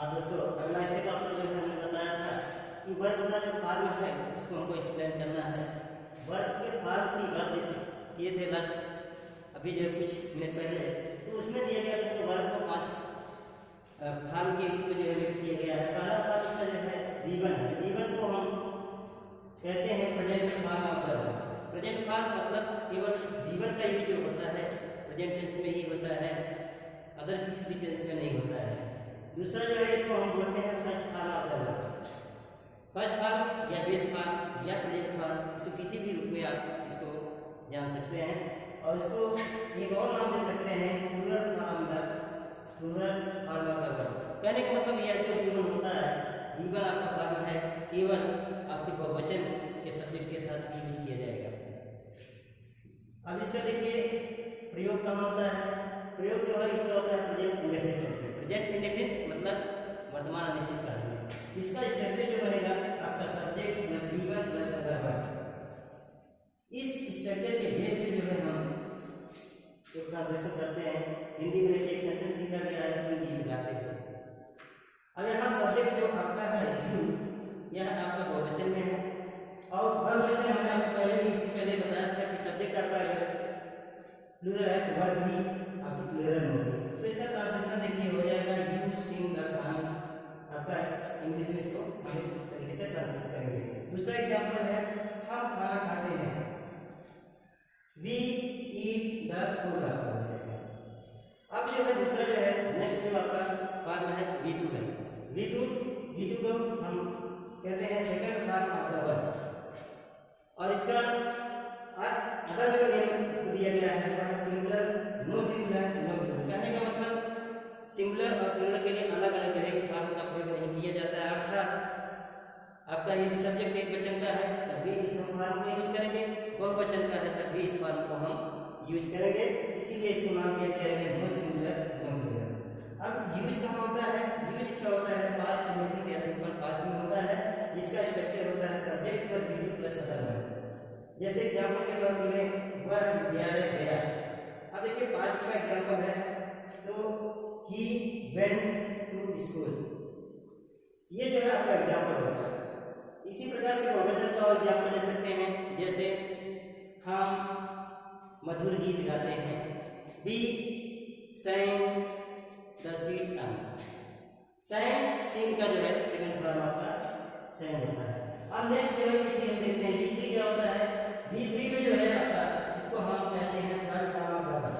हाँ दोस्तों, अगला स्टेप आपको जो हमने बताया था कि वर्ग का जो फॉर्म है उसको हमको एक्सप्लेन करना है। वर्ग के फॉर्म की बात किए थे लास्ट अभी जो कुछ मिनट पहले, तो उसमें दिया गया था वर्ग को 5 फॉर्म के रूप में जो है व्यक्त किया गया है। पहला फॉर्म उसका जो है V1 है। V1 को हम कहते हैं present form of the verb. Present form मतलब केवल V1 का ही जो होता है प्रेजेंट टेंस में ही होता है, अदर किसी भी टेंस में नहीं होता है। दूसरा जो है इसको हम बोलते हैं first form of the verb. First form या बेस फॉर्म या प्रेजेंट फॉर्म, इसको किसी भी रूप में आप इसको जान सकते हैं। और इसको एक और नाम दे सकते हैं plural form of the verb. कहने का मतलब यह जो V1 होता है, V1 आपका फॉर्म है, केवल आपके बहुवचन के सब्जेक्ट के साथ यूज किया जाएगा। अब इसका देखिए प्रयोग कहाँ होता है। प्रयोग जो है इसका होता है प्रेजेंट इंडेफिनिट टेंस में। प्रेजेंट इंडेफिनिट मतलब वर्तमान अनिश्चित काल में। इसका स्ट्रक्चर जो बनेगा आपका subject plus V1 plus other verb. इस स्ट्रक्चर के बेस पे जो है हम एक ट्रांसलेशन करते हैं। हिंदी में एक सेंटेंस लिखा गया है कि गीत गाते हो। अब यहाँ सब्जेक्ट जो आपका है यू, यह आपका बहुवचन में है और बहुवचन हमने आपको पहले ही इससे पहले बताया था कि सब्जेक्ट आपका अगर प्लूरल है तो वर्ब भी आपकी प्लूरल होगी। तो इसका ट्रांसलेशन देखिए हो जाएगा यू सिंग द सॉन्ग। आपका इंग्लिश में इसको हम इस तरीके से ट्रांसलेट करेंगे। दूसरा एग्जांपल है हम खाना खाते हैं, वी ईट द फूड। आपका हो जाएगा। अब जो है दूसरा जो है नेक्स्ट जो आपका फॉर्म है V2 है। V2 को हम कहते हैं second form of the verb. और इसका अदर जो नेम इसको दिया गया है वह singular, no singular, no plural. कहने का मतलब सिंगुलर और प्लूरल के लिए अलग अलग जो है इस फॉर्म का प्रयोग नहीं किया जाता है। अर्थात आपका यदि सब्जेक्ट एक वचन का है तब भी इस फॉर्म को यूज करेंगे, बहुवचन का है तब भी इस फॉर्म को हम यूज करेंगे। इसीलिए इसको नाम दिया गया है नो सिंगुलर, नो प्लूरल। अब यूज कहाँ होता है? यूज इसका होता है पास्ट इंडेफिनिट या सिंपल पास्ट में होता है। इसका स्ट्रक्चर होता है subject plus V2 plus other verb. जैसे एग्जांपल के तौर पर लें वह विद्यालय गया। अब देखिए पास्ट का एग्जांपल है तो ही वेंट टू स्कूल। ये जो है आपका एग्जांपल होगा। इसी प्रकार से बहुवचन का और एग्जांपल ले सकते हैं, जैसे हम मधुर गीत गाते हैं, we sang the sweet song. sang sing का जो है सेकंड फॉर्म आपका sang होता है। अब नेक्स्ट जो है V3 हम देखते हैं। V3 क्या होता है? V3 में जो है आपका इसको हम कहते हैं third form of the verb.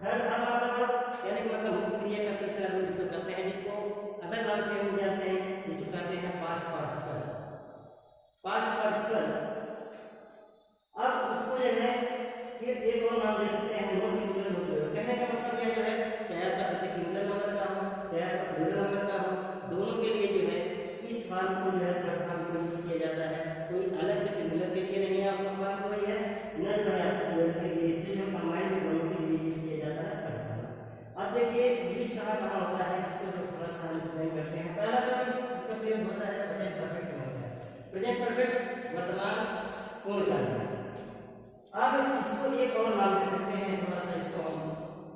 Third form of the verb कहने का मतलब मुख्य क्रिया का तीसरा रूप इसको कहते हैं, जिसको अदर नाम से हम जानते हैं, जिसको कहते हैं पास्ट पार्टिसिपल। Past participle. अब उसको जो है फिर एक और नाम दे सकते हैं नो सिंगुलर, नो प्लूरल। कहने का मतलब यह जो है चाहे आपका सब्जेक्ट सिंगुलर नंबर का हो चाहे आपका प्लूरल नंबर का हो, दोनों के लिए जो है इस फॉर्म को जो है थर्ड फॉर्म को यूज किया जाता है। कोई अलग से सिंगुलर के लिए नहीं है आपका फॉर्म कोई है न जो है आपका प्लूरल के लिए, इसलिए जो कंबाइंड में दोनों के लिए यूज किया जाता है थर्ड फॉर्म। अब देखिए यूज कहाँ होता है, इसको जो थोड़ा सा एक्सप्लेन करते हैं। पहला जो इसका प्रयोग होता है प्रेजेंट परफेक्ट में होता है। प्रेजेंट परफेक्ट वर्तमान पूर्ण काल में। अब इसको एक और नाम दे सकते हैं, थोड़ा सा इसको हम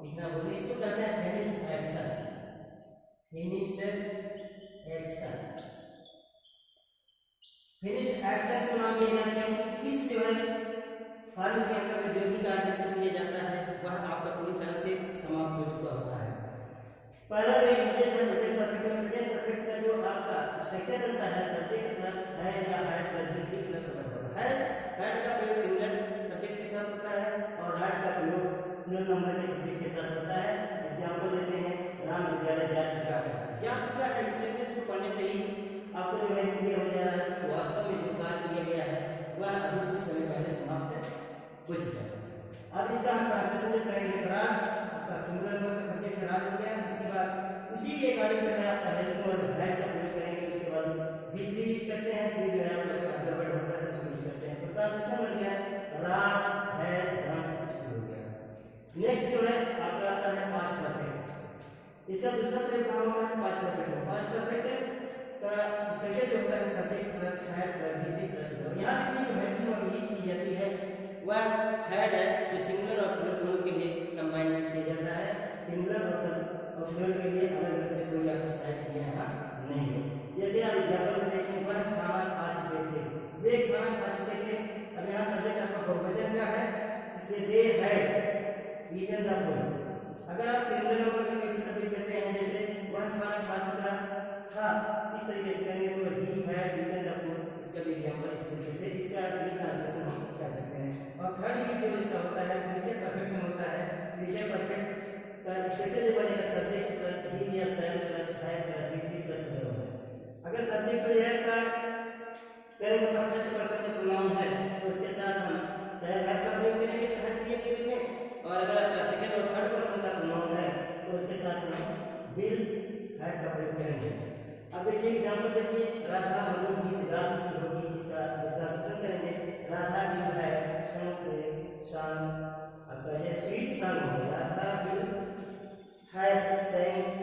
लिखना बोलते, इसको कहते हैं finished action. Finished action. Finished action को नाम दिया जाता है कि इस जो है फॉर्म के अंतर्गत जो भी कार्य किया जाता है वह आपका पूरी तरह से समाप्त हो चुका होता है। पहला जो यूजेज है प्रेजेंट परफेक्ट में। प्रेजेंट परफेक्ट का जो आपका स्ट्रक्चर बनता है सब्जेक्ट प्लस है या है plus V3 plus other verb. Has का प्रयोग सिंगुलर सब्जेक्ट के साथ होता है और हैड का प्रयोग प्लूरल नंबर के सब्जेक्ट के साथ होता है। एग्जांपल लेते हैं राम विद्यालय जा चुका है। जा चुका है इस सेंटेंस को पढ़ने से ही आपको जो है क्लियर हो जा रहा है कि वास्तव में जो कार्य किया गया है वह अभी कुछ समय पहले समाप्त हो चुका है। अब इसका हम ट्रांसलेशन करेंगे तो राज आपका सिंगुलर नंबर का सब्जेक्ट राज हो गया। उसके बाद उसी के अकॉर्डिंग जो है आप हेल्प और हैज का प्रयोग करेंगे। उसके बाद V3 यूज करते हैं, फिर जो है आपका अदर वर्ड होता है उसको यूज करते हैं। तो ट्रांसलेशन बन गया राज हैज गॉन स्कूल हो गया। नेक्स्ट जो है आपका आता है पास्ट परफेक्ट। इसका दूसरा प्रयोग कहाँ होता है? पास्ट परफेक्ट में। पास्ट परफेक्ट का स्ट्रक्चर जो होता है subject plus had plus V3 plus other. यहाँ देखिए जो हेड और यूज की जाती है वह हैड है, जो सिंगुलर और प्लूरल दोनों के लिए कंबाइंड यूज किया जाता है। सिंगुलर और प्लूरल के लिए अलग अलग से कोई आपको स्टाइल किया है प्लस सब्जेक्ट प्लस ही या सेल प्लस है प्लस बी प्लस है। अगर सब्जेक्ट को यह का करेंगे तो फर्स्ट पर्सन का प्रोनाउन है तो उसके साथ हम सेल है का प्रयोग करेंगे सहायक क्रिया के रूप में, और अगर आपका सेकंड और थर्ड पर्सन का प्रोनाउन है तो उसके साथ हम विल है का प्रयोग करेंगे। अब देखिए एग्जांपल देखिए, राधा मधु गीत गा चुकी होगी, इसका ट्रांसलेशन करेंगे। राधा विल है सॉन्ग, आपका ये स्वीट सॉन्ग है। Radha will have sang